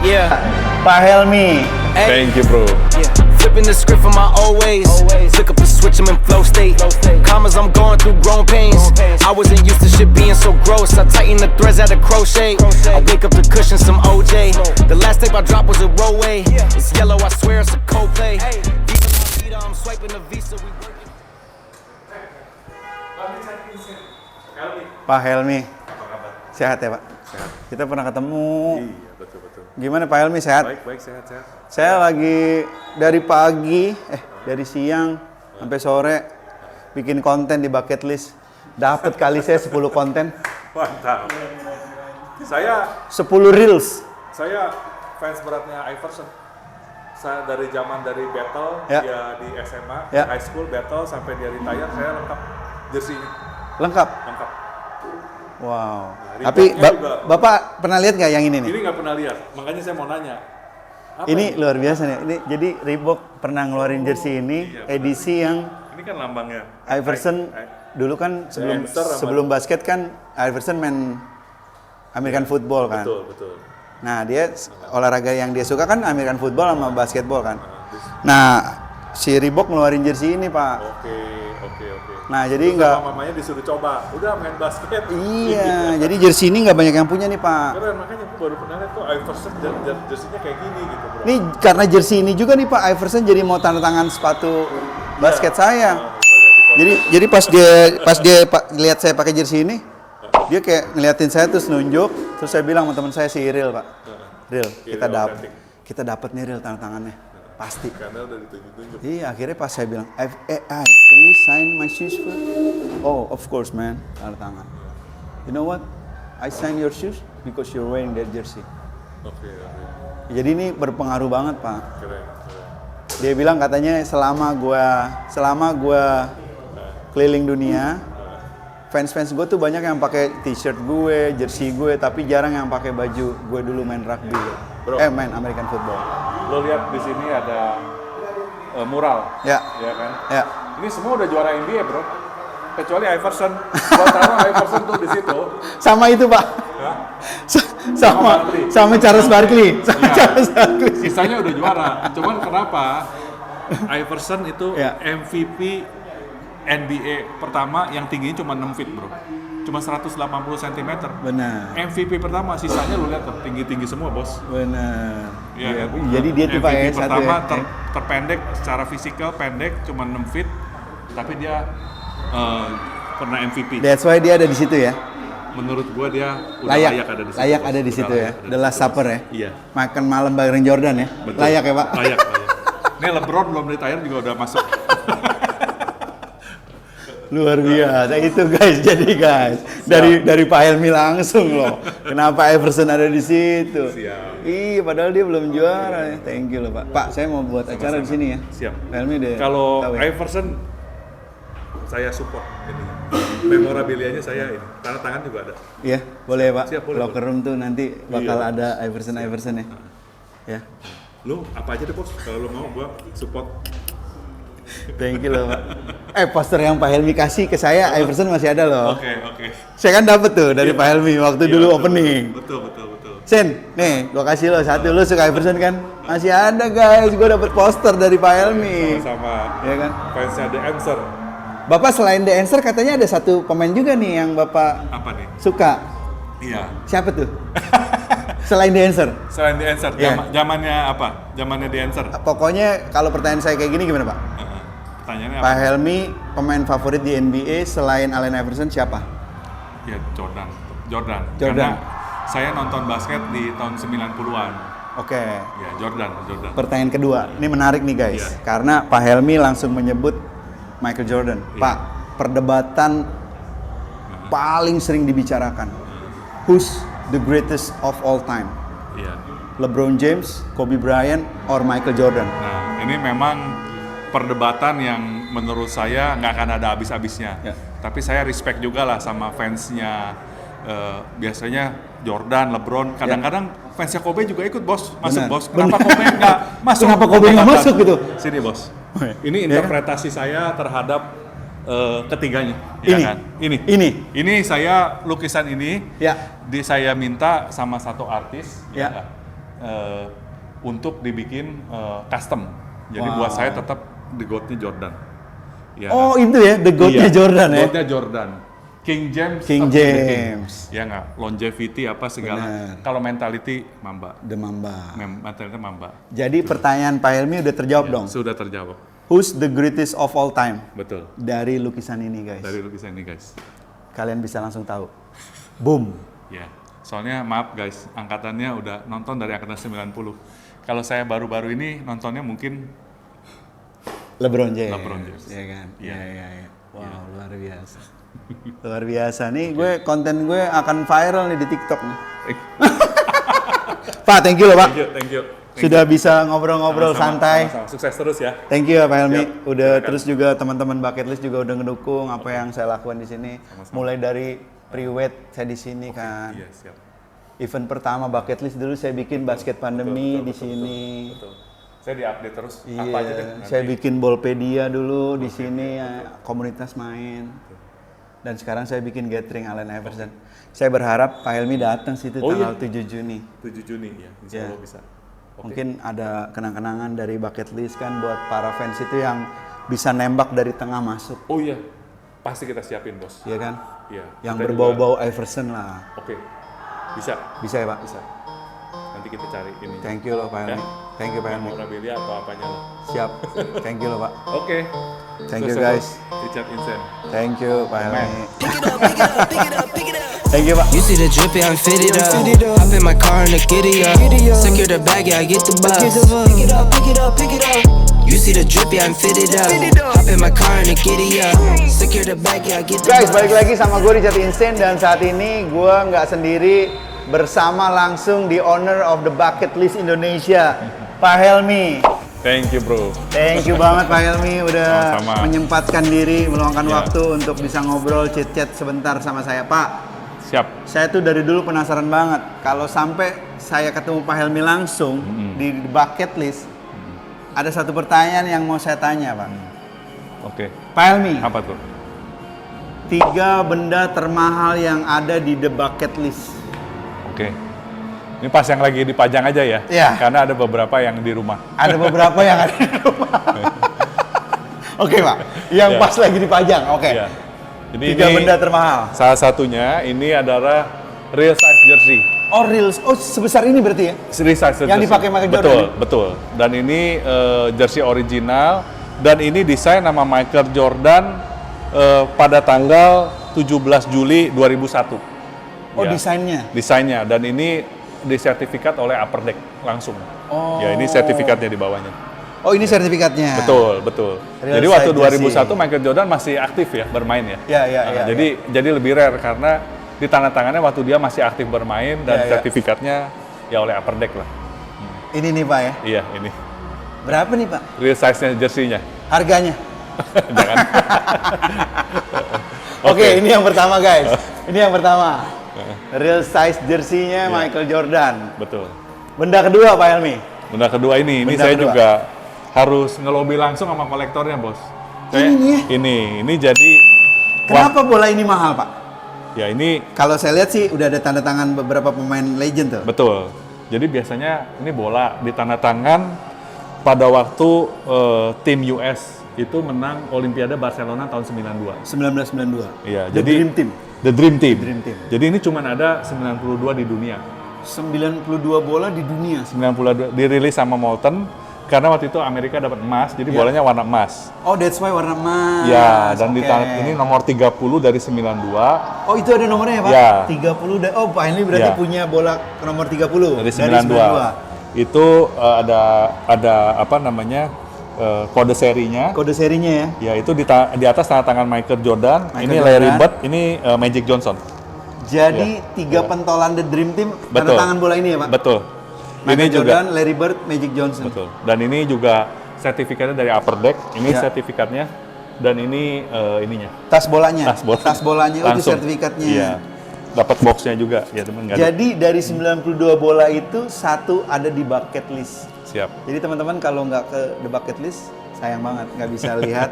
Yeah. Pak Helmi. Thank you, bro. Yeah. Flipping the script from my old ways. Flick up and switch them in flow state. Commas, I'm going through growing pains. I wasn't used to shit being so gross. I tighten the threads at a crochet. I wake up to cushion some OJ. The last tape I dropped was a Rollway. It's yellow, I swear it's a Coldplay. I'm swiping the Visa. We working. Pak Helmi. Sehat ya, Pak? Sehat. Kita pernah ketemu. Iya, betul. Gimana Pak Helmi, sehat? Baik, sehat. Saya lagi dari pagi, dari siang sampai sore bikin konten di bucket list. Dapat kali saya 10 konten. Mantap. Saya 10 reels. fans beratnya Iverson. Saya dari battle, Ya. dia di SMA, Ya. high school battle sampai dia retire, saya lengkap jersey-nya. Lengkap. Lengkap. Wow. Nah, Tapi Reeboknya juga. Bapak pernah lihat nggak yang ini nih? Ini nggak pernah lihat, makanya saya mau nanya. Apa Ini luar biasa nih. Ini jadi Reebok pernah ngeluarin jersey ini Iya, edisi yang Ini kan lambangnya. Iverson dulu kan sebelum basket kan Iverson main American football kan. Betul. Nah, dia olahraga yang dia suka kan American football sama basketball kan. Nah, si Reebok ngeluarin jersey ini, Pak. Oke. Nah, jadi Terus nggak. sama mamanya disuruh coba, udah main basket. Iya, jadi jersey ini nggak banyak yang punya nih, Pak. Keren, makanya aku baru pernah lihat tuh Iverson jersey-nya kayak gini gitu, bro. Ini karena jersey ini juga nih, Pak, Iverson jadi mau tanda tangan sepatu basket saya. Jadi pas dia lihat saya pakai jersey ini, dia kayak ngeliatin saya terus nunjuk, terus saya bilang sama teman saya si Iril, Pak. Iril, kita dapat nih Iril tanda tangannya. Pasti. Karena udah ditunjuk-tunjuk. Iya, akhirnya pas saya bilang, can you sign my shoes for? Oh, of course, man. Tanda tangan. You know what? I sign your shoes because you're wearing that jersey. Oke. Jadi ini berpengaruh banget, Pak. Keren. Dia bilang katanya selama gua keliling dunia, fans gue tuh banyak yang pakai t-shirt gue, jersey gue, tapi jarang yang pakai baju gue dulu main rugby. Bro. Main American football. Lo lihat di sini ada mural. Ya. Ya kan? Ya. Ini semua udah juara NBA, bro. Kecuali Iverson. Gua taruh Iverson tuh di situ. Sama itu, Pak. Ya. Sama Charles Barkley. Iya. Charles Barkley. Sisanya udah juara. Cuman kenapa Iverson itu Ya. MVP NBA pertama yang tingginya cuma 6 feet, bro. Cuma 180 cm. Benar. MVP pertama, sisanya lu lihat tuh tinggi-tinggi semua, bos. Benar. Iya, kan? Jadi dia tuh Pak MVP ya, satu pertama ya. terpendek secara fisikal, pendek cuma 6 feet, tapi dia pernah MVP. That's why dia ada di situ ya. Menurut gua dia udah layak ada di situ. Layak bos. ada di Udah situ layak ya. ada di The Last situ, Supper bos. ya. Iya. Makan malam bareng Jordan ya. Betul. Layak ya, Pak. Layak. Ini LeBron belum retire juga udah masuk. Luar biasa itu guys. Jadi guys, dari Pak Helmi langsung loh. Kenapa Iverson ada di situ? Siap. Iya, padahal dia belum juara ya. Thank you loh, Pak. Pak, saya mau buat acara di sini ya. Siap. Pak Helmi deh. Kalau tahu ya? Iverson saya support ini. Memorabilianya saya ini. Tanda tangan juga ada. Iya, boleh ya, Pak. Siap, boleh, Locker room tuh nanti bakal Iya. ada Iverson ya. Ya. Lu apa aja deh, bos. Kalau lu mau gua support. Thank you loh, Pak. Poster yang Pak Helmi kasih ke saya, Iverson masih ada loh. Oke. Saya kan dapet tuh dari Pak Helmi waktu Iya, dulu betul, opening. Betul. Sen, nih gua kasih lo satu, lo suka Iverson kan? Masih ada guys, gua dapet poster dari Pak Helmi. Sama Iya kan? fansnya The Answer. Bapak selain The Answer katanya ada satu pemain juga nih yang Bapak Apa nih? suka. Iya. Siapa tuh? Selain The Answer. Selain The Answer, Iya. zamannya apa? Zamannya The Answer. Pokoknya kalau pertanyaan saya kayak gini gimana, Pak? Pertanyaannya Pak apa? Helmi, pemain favorit di NBA selain Allen Iverson siapa? Ya Jordan. Jordan. Karena saya nonton basket di tahun 90-an. Oke. Ya, Jordan. Pertanyaan kedua, ini menarik nih guys, Iya. karena Pak Helmi langsung menyebut Michael Jordan. Iya. Pak, perdebatan paling sering dibicarakan, who's the greatest of all time? Iya. LeBron James, Kobe Bryant, or Michael Jordan? Nah, ini memang perdebatan yang menurut saya nggak akan ada habis-habisnya. Ya. Tapi saya respect juga lah sama fansnya. Biasanya Jordan, LeBron, kadang-kadang fansnya Kobe juga ikut, bos, masuk. Benar. Bos. Kenapa Kobe nggak masuk? Kenapa Kobe nggak masuk gitu? Sini, bos. Oh, iya. Ini Iya kan? interpretasi saya terhadap ketiganya. Ini? Ya kan? Ini saya lukisan ini. Ya. Saya minta sama satu artis. Ya. kan? untuk dibikin custom. Jadi buat saya tetap the GOAT-nya Jordan. Ya, Oh itu ya, the GOAT-nya Jordan ya? GOAT-nya Jordan. King James. King tetap the James. King. Ya nggak, longevity apa segala. Benar. Kalau mentality Mamba. The Mamba. Mentality Mamba. Jadi pertanyaan Pak Helmi udah terjawab dong. Sudah terjawab. Who's the greatest of all time? Betul. Dari lukisan ini guys. Dari lukisan ini guys. Kalian bisa langsung tahu. Boom. Ya. Soalnya maaf guys, angkatannya udah nonton dari angkatan 90. Kalau saya baru-baru ini nontonnya mungkin LeBron James. LeBron James. Iya kan? Iya. Iya. Wow, luar biasa. Luar biasa nih, konten gue akan viral nih di TikTok nih. Pak, thank you loh Pak. Thank you. Sudah bisa ngobrol-ngobrol santai. Sama-sama. Sukses terus ya. Thank you ya Pak Helmi. Siap. Udah Silakan. terus juga teman-teman Bucket List juga udah ngedukung apa yang saya lakukan di sini. Sama-sama. Mulai dari pre-wed saya di sini kan. Iya, siap. Event pertama Bucket List dulu saya bikin basket pandemi di sini. Betul. Saya diupdate terus. Iya, Apa aja deh. nanti. saya bikin Ballpedia dulu di sini ya, komunitas main. Dan sekarang saya bikin gathering Allen Iverson. Saya berharap Pak Helmi datang situ Oh, tanggal iya. 7 Juni. 7 Juni ya, insya Iya. Allah bisa. Oke. Mungkin ada kenang-kenangan dari Bucket List kan buat para fans itu yang bisa nembak dari tengah masuk, Oh iya, pasti kita siapin bos. ya kan? Iya. Yang kita berbau-bau Iverson lah. juga- Oke, bisa, Bisa ya Pak? bisa. Nanti kita cari ini. Thank you loh Pak Helmi. Thank you Pak Helmi. Memorabilia atau apanya lah. Siap. Thank you loh Pak. Oke. Thank you, Sukses, guys. Bos. Richard Insen. Thank you Pak Helmi. Pick it up, pick it up, pick it up, pick it up. Thank you Pak. You see the drippy, I'm fitted up. Hop in my car and the giddy up. Secure the bag, yeah, I get the bus. Pick it up, pick it up, pick it up. You see the drippy, I'm fitted up. Hop in my car and the giddy up. Secure the bag, yeah, I get the Guys, bus. balik lagi sama gue Richard Insen dan saat ini gue nggak sendiri, bersama langsung di owner of the Bucket List Indonesia, Pak Helmi. Thank you bro. Thank you banget Pak Helmi udah Sama-sama. menyempatkan diri, meluangkan Ya. waktu untuk bisa ngobrol chit-chat sebentar sama saya. Pak, Siap. saya tuh dari dulu penasaran banget kalau sampai saya ketemu Pak Helmi langsung di Bucket List. Ada satu pertanyaan yang mau saya tanya Pak. Oke. Pak Helmi, Apa tuh? 3 benda termahal yang ada di The Bucket List. Oke. Ini pas yang lagi dipajang aja ya? Iya. Karena ada beberapa yang di rumah. Ada beberapa yang ada di rumah. Oke Pak, yang Ya. pas lagi dipajang. Oke. Iya. Jadi 3 ini benda termahal. salah satunya ini adalah real size jersey. Oh reels, oh sebesar ini berarti ya? Real size Yang jersey. dipakai Michael Betul, Jordan? betul. Dan ini jersey original dan ini desain nama Michael Jordan pada tanggal 17 Juli 2001. Oh Ya. desainnya. Dan ini disertifikat oleh Upper Deck langsung. Oh. Ya, ini sertifikatnya di bawahnya. Oh ini sertifikatnya. Betul, betul. Real Jadi waktu size 2001 jersey. Michael Jordan masih aktif ya bermain ya. Iya. Jadi lebih rare karena ditandatangannya waktu dia masih aktif bermain dan Iya, iya. sertifikatnya ya oleh Upper Deck lah. Ini nih Pak ya. Iya, ini. Berapa nih Pak? Real size-nya jersey-nya. Harganya? Jangan. Oke, ini yang pertama guys. Ini yang pertama. Real size jersey-nya Iya. Michael Jordan. Betul. Benda kedua Pak Helmi. Benda kedua ini Benda saya kedua. juga harus ngelobi langsung sama kolektornya, Bos. Ini nih ya? Ini jadi Kenapa bola ini mahal Pak? ya ini Kalau saya lihat sih udah ada tanda tangan beberapa pemain legend tuh. betul. Jadi biasanya ini bola ditandatangan pada waktu tim US itu menang Olimpiade Barcelona tahun 92. 1992. Iya, The jadi Dream Team. The Dream Team. Dream Team. Jadi ini cuma ada 92 di dunia. 92 bola di dunia. 92 dirilis sama Molten karena waktu itu Amerika dapat emas, jadi Iya. bolanya warna emas. Oh, that's why warna emas. Ya, dan Oke. ini nomor 30 dari 92 Oh, itu ada nomornya ya, Pak? Ya. 30. Oh, Pak ini berarti Ya. punya bola nomor 30 dari 92. Itu ada apa namanya? Kode serinya. Kode serinya ya. Ya, itu di atas tanda tangan Michael Jordan, Michael ini Larry Jordan. Bird, ini Magic Johnson. Jadi 3 pentolan The Dream Team tanda Betul. tangan bola ini ya, Pak? Betul. Michael Ini juga Jordan, Larry Bird, Magic Johnson. betul. Dan ini juga sertifikatnya dari Upper Deck. Ini Ya. sertifikatnya dan ini ininya. Tas bolanya. Tas bola. Tas bolanya oh, itu Langsung. sertifikatnya. Iya. Dapat boxnya juga, ya teman nggak ada. Jadi dari 92 bola itu satu ada di bucket list. Siap. Jadi teman-teman kalau nggak ke the bucket list, sayang banget nggak bisa lihat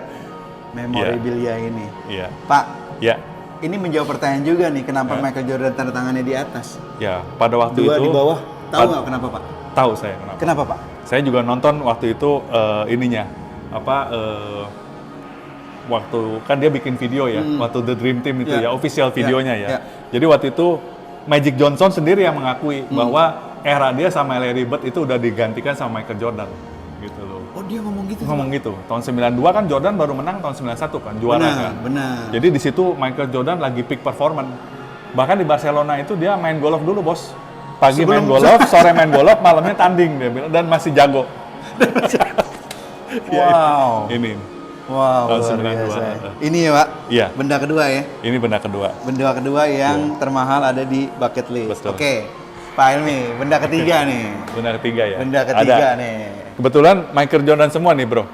memorabilia ini. Iya. Pak, Ya. ini menjawab pertanyaan juga nih, kenapa Ya. Michael Jordan tanda tangannya di atas? Ya, pada waktu Dua itu di bawah. Tahu nggak kenapa Pak? Tahu saya kenapa. Kenapa Pak? Saya juga nonton waktu itu waktu kan dia bikin video ya, waktu The Dream Team itu ya, official videonya ya. Jadi waktu itu Magic Johnson sendiri yang mengakui bahwa era dia sama Larry Bird itu udah digantikan sama Michael Jordan gitu loh. Oh dia ngomong gitu? Ngomong gitu. Tahun 92 kan Jordan baru menang tahun 91 kan, juara kan. Benar. Jadi di situ Michael Jordan lagi peak performance. Bahkan di Barcelona itu dia main golf dulu, Bos. Pagi main golf, sore main golf, malamnya tanding dia bilang, dan masih jago. Wow. Ini. Wow, Tahun luar 92. biasa. Ini ya Pak? Iya. Benda kedua ya? Ini benda kedua. Benda kedua yang termahal ada di bucket list. Betul. Oke, Pak Helmi, benda ketiga nih. Benda ketiga ya. Benda ketiga Ada. nih. Kebetulan Michael Jordan semua nih, Bro.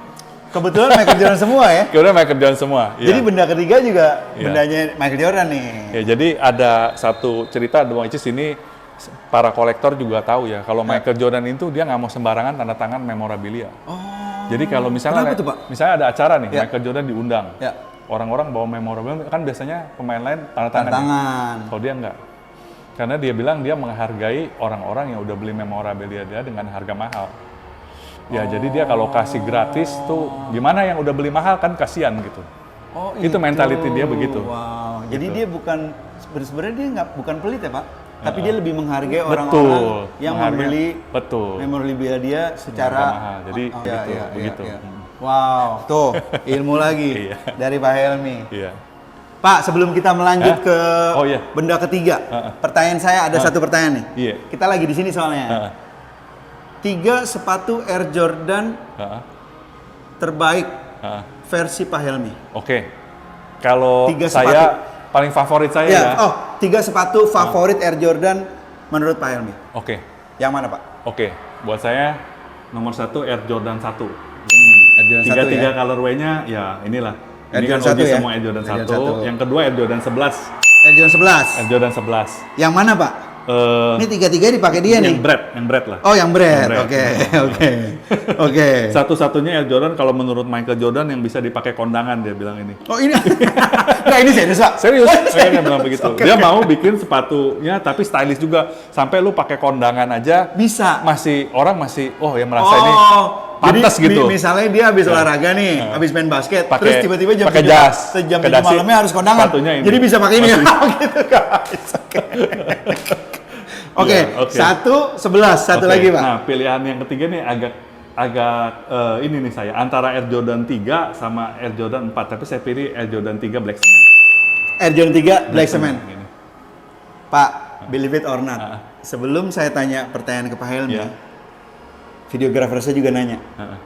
Kebetulan Michael Jordan semua ya? Kebetulan Michael Jordan semua. Iya. Jadi benda ketiga juga Iya. bendanya Michael Jordan nih. Ya, jadi ada satu cerita, which is ini para kolektor juga tahu ya, kalau Michael Jordan itu dia nggak mau sembarangan tanda tangan memorabilia. Oh. Jadi kalau misalnya Kenapa tuh, Pak? misalnya ada acara nih, Ya. Michael Jordan diundang. Ya. Orang-orang bawa memorabilia, kan biasanya pemain lain tanda tangan. Tanda tangan. Kalau dia enggak. Karena dia bilang dia menghargai orang-orang yang udah beli memorabilia dia dengan harga mahal. Ya, jadi dia kalau kasih gratis tuh gimana yang udah beli mahal kan kasihan gitu. Oh, Itu mentality dia begitu. Wow. Jadi Gitu. dia sebenarnya dia bukan pelit ya Pak, tapi dia lebih menghargai Betul. orang-orang yang Menghargai. membeli Betul. memorabilia dia secara Harga mahal. Jadi gitu, begitu. iya. Wow, tuh ilmu lagi Iya. dari Pak Helmi. Iya. Pak, sebelum kita melanjut ke Oh, iya. benda ketiga, pertanyaan saya ada satu pertanyaan nih. Iya. Kita lagi di sini soalnya. 3 sepatu Air Jordan terbaik versi Pak Helmi. Oke. Kalau 3 saya sepatu. paling favorit saya Ya, ya. oh, 3 sepatu favorit Air Jordan menurut Pak Helmi. Oke. Yang mana Pak? Oke. Buat saya nomor 1 Air Jordan 1. Air Jordan 1 Tiga ya. colorway-nya ya inilah. Air Ini kan Jordan 1 OG ya? semua Air Jordan Air 1. Jordan 1. Yang kedua Air Jordan 11. Air Jordan 11. Air Jordan 11. Yang mana Pak? Ini tiga-tiga dipakai dia nih. Yang bread lah. Oh, yang bread. Yang bread. Oke. Oke. Satu-satunya Air Jordan kalau menurut Michael Jordan yang bisa dipakai kondangan, dia bilang ini. Oh, ini. Nah, ini serius Pak. Serius, Oh, saya bilang begitu. Oke. Dia mau bikin sepatunya tapi stylish juga. Sampai lu pakai kondangan aja Bisa. orang masih yang merasa ini pantas jadi, gitu. misalnya dia habis olahraga nih, habis main basket, Pakai- terus tiba-tiba jam pakai 7 jas, jam pakai 7 dasi, malamnya harus kondangan. sepatunya ini. Jadi bisa pakai ini. Masih- Oh, gitu guys. Oke. Iya, oke. 11, satu Oke, lagi Pak. Nah, pilihan yang ketiga nih agak ini nih saya antara Air Jordan 3 sama Air Jordan 4, tapi saya pilih Air Jordan 3 Black Cement. Air Jordan 3 Black Cement. Ini. Pak, believe it or not. Sebelum saya tanya pertanyaan ke Pak Helmi, Iya. videografer saya juga nanya, Heeh.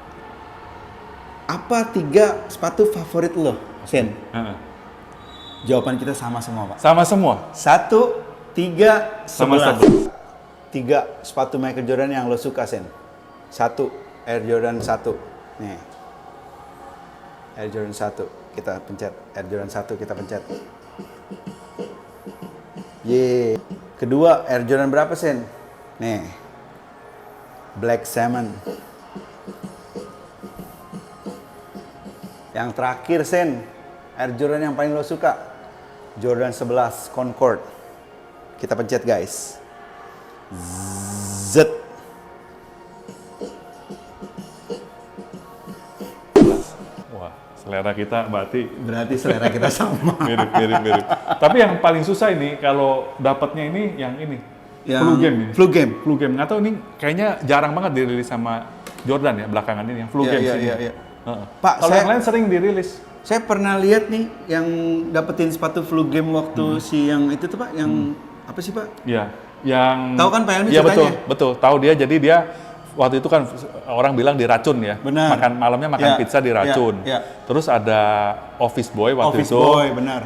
apa 3 sepatu favorit lo, Sen? Heeh. Jawaban kita sama semua, Pak. Sama semua. 1, 3, Sama 11. 3 sepatu Michael Jordan yang lo suka, Sen. 1, Air Jordan 1. Nih. Air Jordan 1. Kita pencet. Air Jordan 1 kita pencet. Ye. Kedua, Air Jordan berapa, Sen? Nih. Black Salmon. Yang terakhir, Sen. Air Jordan yang paling lo suka. Jordan 11 Concord. Kita pencet, guys. Z. Wah, selera kita berarti Berarti selera kita sama. mirip. Tapi yang paling susah ini kalau dapatnya ini yang ini. Yang Flu game ini. Flu game. Flu game. Nggak tahu ini kayaknya jarang banget dirilis sama Jordan ya belakangan ini yang flu Iya, game iya, sini. iya, iya. Heeh. Pak, kalau saya- yang lain sering dirilis. Saya pernah lihat nih yang dapetin sepatu flu game waktu si yang itu tuh Pak, yang apa sih Pak? Iya, yang Tahu kan Pak Helmi Iya ceritanya? betul. Tahu dia, jadi dia waktu itu kan orang bilang diracun ya. Benar. Makan malamnya makan Ya, pizza diracun. ya, ya. Terus ada office boy waktu Office itu boy, benar.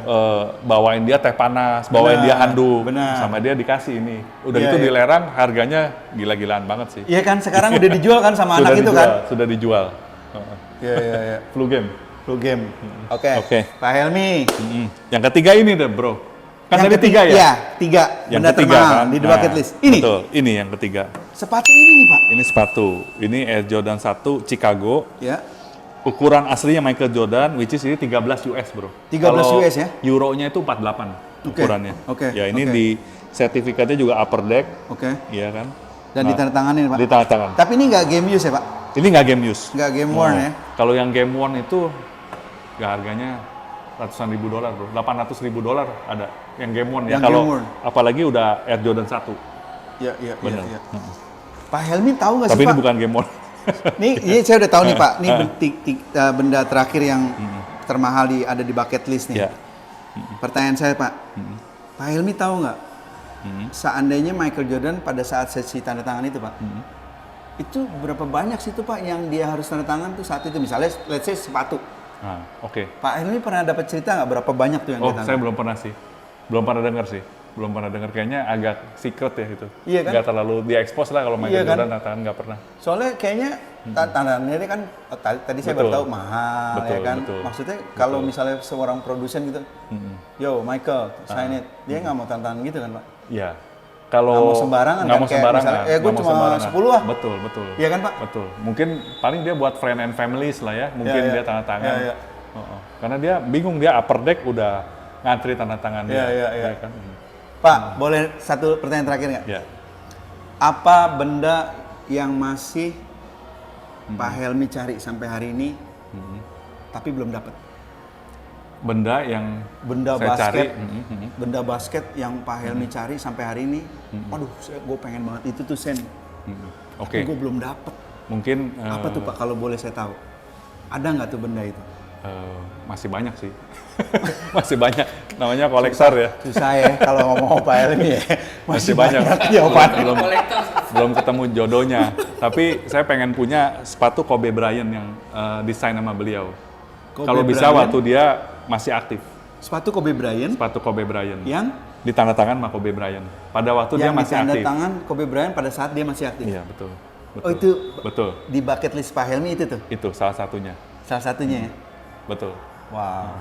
bawain dia teh panas, bawain Benar, dia handuk, benar. sama dia dikasih ini. Udah Iya, itu iya. dilerang, harganya gila-gilaan banget sih. Iya kan sekarang udah dijual kan sama anak itu kan? Sudah dijual. Heeh. Iya iya iya. Flu game. Flu game. Oke. Oke. Pak Helmi. Yang ketiga ini deh bro. Kan Yang dari tiga ya? Iya, 3. Yang Benda ketiga termahal kan? di the bucket Nah, list. Ini Betul, ini yang ketiga. sepatu ini nih Pak. Ini sepatu. Ini Air Jordan 1 Chicago. Ya. Ukuran aslinya Michael Jordan, which is ini 13 US bro. 13 Kalau US ya? Euronya itu 48 Oke, ukurannya. oke, Ya ini oke. di sertifikatnya juga upper deck, Oke. iya kan. Dan ditandatanganin, Pak. Ditandatangan. Tapi ini nggak game use ya, Pak? Ini nggak game use. Nggak game worn ya? Kalau yang game worn itu nggak harganya ratusan ribu dolar, bro. $800.000 ada yang game worn ya. Yang Kalau game worn. apalagi udah Air Jordan 1. Iya, iya, Bener. iya. Pak Helmi tahu nggak sih, Tapi Pak? ini bukan game worn. Ini saya udah tahu nih, Pak. Ini benda terakhir yang termahal ada di bucket list nih. Ya. Pertanyaan saya, Pak. Pak Helmi tahu nggak? Seandainya Michael Jordan pada saat sesi tanda tangan itu, Pak, itu berapa banyak sih itu, Pak, yang dia harus tanda tangan tuh saat itu? Misalnya, let's say sepatu. Nah, oke. Pak Helmi pernah dapat cerita nggak berapa banyak tuh yang Oh, dia tanda? saya belum pernah sih. Belum pernah dengar sih. Belum pernah dengar. Kayaknya agak secret ya itu. Iya kan? Nggak terlalu di-expose lah kalau Michael Iya kan? Jordan tanda tangan nggak pernah. Soalnya kayaknya tandangannya ini kan tadi saya baru Betul. tahu mahal, Betul, ya kan. betul. Maksudnya kalau misalnya seorang produsen gitu, yo Michael, sign it, dia nggak mau tantangan gitu kan, Pak? Iya. Kalau Nggak mau sembarangan nggak kan, mau kayak sembarangan. misalnya, gue nggak mau cuma sembarangan. 10 ah. Betul, betul. Iya kan, Pak? Betul. Mungkin paling dia buat friend and families lah ya. Mungkin Iya, iya. dia tanda tangan. Iya, iya. Karena dia bingung, dia upper deck udah ngantri tanda tangan dia. Iya, iya. Kan? Pak, boleh satu pertanyaan terakhir nggak? Ya. Apa benda yang masih Pak Helmi cari sampai hari ini, tapi belum dapat? Benda yang Benda saya basket, cari. benda basket yang Pak Helmi cari sampai hari ini, waduh, gue pengen banget itu tuh Sen. Oke. Tapi gue belum dapet. Mungkin Apa tuh Pak kalau boleh saya tahu? Ada nggak tuh benda itu? masih banyak sih. Masih banyak. Namanya kolektor ya. Susah ya kalau ngomong Pak Helmi ya. Masih banyak. Jawabannya. Belum ketemu jodohnya. Tapi saya pengen punya sepatu Kobe Bryant yang desain sama beliau. Kobe Kalau bisa Bryant? waktu dia masih aktif. Sepatu Kobe Bryant Sepatu Kobe Bryant. yang Ditanda tangan sama Kobe Bryant. Pada waktu dia masih ditanda aktif. tangan Kobe Bryant pada saat dia masih aktif. Iya, betul. Oh itu Betul. di bucket list Pak Helmi itu tuh? Itu salah satunya. Salah satunya ya? Betul. Wow.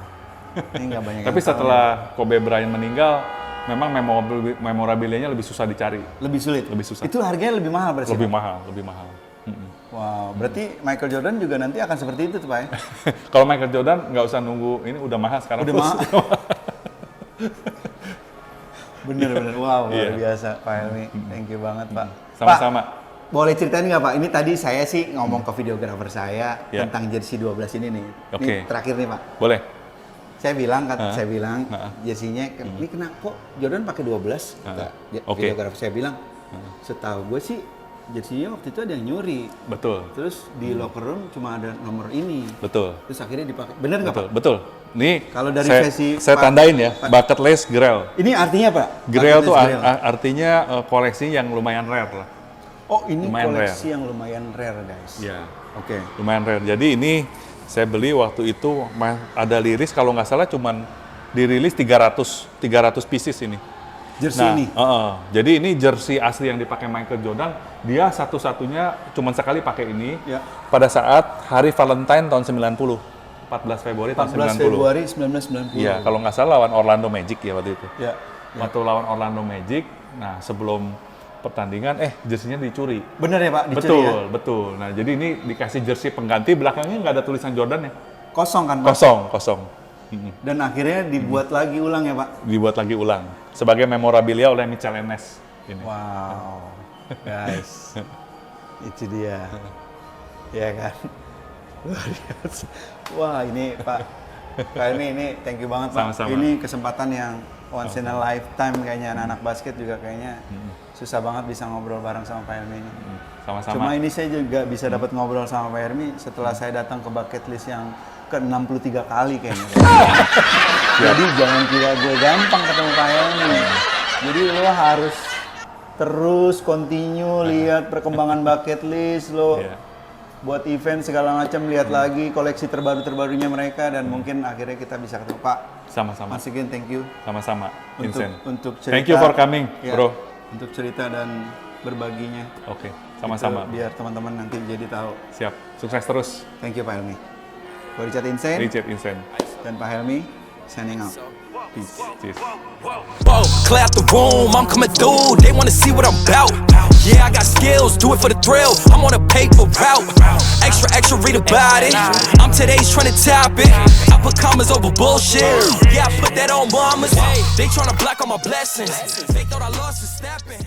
Ini nggak banyak Tapi yang tahu. setelah Kobe Bryant meninggal, memang memorabilianya lebih susah dicari. Lebih sulit? Lebih susah. Itu harganya lebih mahal berarti? Lebih Pak? mahal, lebih mahal. Wow, berarti Michael Jordan juga nanti akan seperti itu tuh Pak ya? Kalau Michael Jordan nggak usah nunggu, ini udah mahal sekarang. Udah mahal. Bener-bener, wow, luar Iya. biasa Pak Helmi. Thank you banget Pak. Sama-sama. Pak, boleh ceritain nggak Pak? Ini tadi saya sih ngomong ke videografer saya Ya. tentang jersey 12 ini nih. Oke. Ini terakhir nih Pak. Boleh. Saya bilang Heeh. saya bilang Heeh. jersinya ini kenapa kok Jordan pakai 12? Kata Oke. videografer saya bilang, setahu gue sih jersinya waktu itu ada yang nyuri. Betul. Terus di locker room cuma ada nomor ini. Betul. Terus akhirnya dipakai. Bener nggak Betul. Pak? Betul. Nih, Kalau dari saya, versi saya Pak- tandain ya, bucket list Grail. Ini artinya Pak? Grail Bucket tuh list Grail. artinya koleksi yang lumayan rare lah. Oh ini lumayan koleksi yang lumayan rare guys. Iya. Oke. Lumayan rare. Jadi ini saya beli waktu itu ada liris kalau nggak salah cuman dirilis 300 pieces ini. Jersey Nah, ini. jadi ini jersey asli yang dipakai Michael Jordan. Dia satu-satunya cuman sekali pakai ini Ya. pada saat hari Valentine tahun 90. 14 Februari tahun 14 90. Februari 1990. Iya, kalau nggak salah lawan Orlando Magic ya waktu itu. Ya. Waktu lawan Orlando Magic, nah sebelum pertandingan, jersey-nya dicuri. Bener ya Pak? Dicuri Betul, ya? betul. Nah, jadi ini dikasih jersey pengganti, belakangnya nggak ada tulisan Jordan ya. Kosong kan Pak? Kosong. Dan akhirnya dibuat lagi ulang ya Pak? Dibuat lagi ulang. Sebagai memorabilia oleh Mitchell Ennis. Ini. Wow, guys, itu dia, ya kan? Luar biasa. Wah ini Pak ini thank you banget Pak. Sama-sama. Ini kesempatan yang once in a lifetime kayaknya anak-anak basket juga kayaknya susah banget bisa ngobrol bareng sama Pak Helmi ini. Sama-sama. Cuma ini saya juga bisa dapat ngobrol sama Pak Helmi setelah saya datang ke bucket list yang ke-63 kali kayaknya. Jadi jangan kira gue gampang ketemu Pak Helmi. Jadi lo harus terus continue lihat perkembangan bucket list lo. Iya. Buat event segala macam lihat lagi koleksi terbarunya mereka dan mungkin akhirnya kita bisa ketemu Pak. Sama-sama. Once again thank you Sama-sama. Vincent. untuk cerita. Thank you for coming, Ya, bro. Untuk cerita dan berbaginya. Oke, sama-sama. Gitu, biar teman-teman nanti jadi tahu. Siap. Sukses terus. Thank you Pak Helmi. Gue Richard Insane Richard Insane. dan Pak Helmi signing out. Peace. Cheers. Whoa, clear out the room, I'm coming through, they wanna see what I'm about. Yeah, I got skills, do it for the thrill, I'm on a paper route. Extra, read about it, I'm today's trying to top it. I put commas over bullshit, yeah, I put that on mamas. They tryna block all my blessings, they thought I lost the stepping.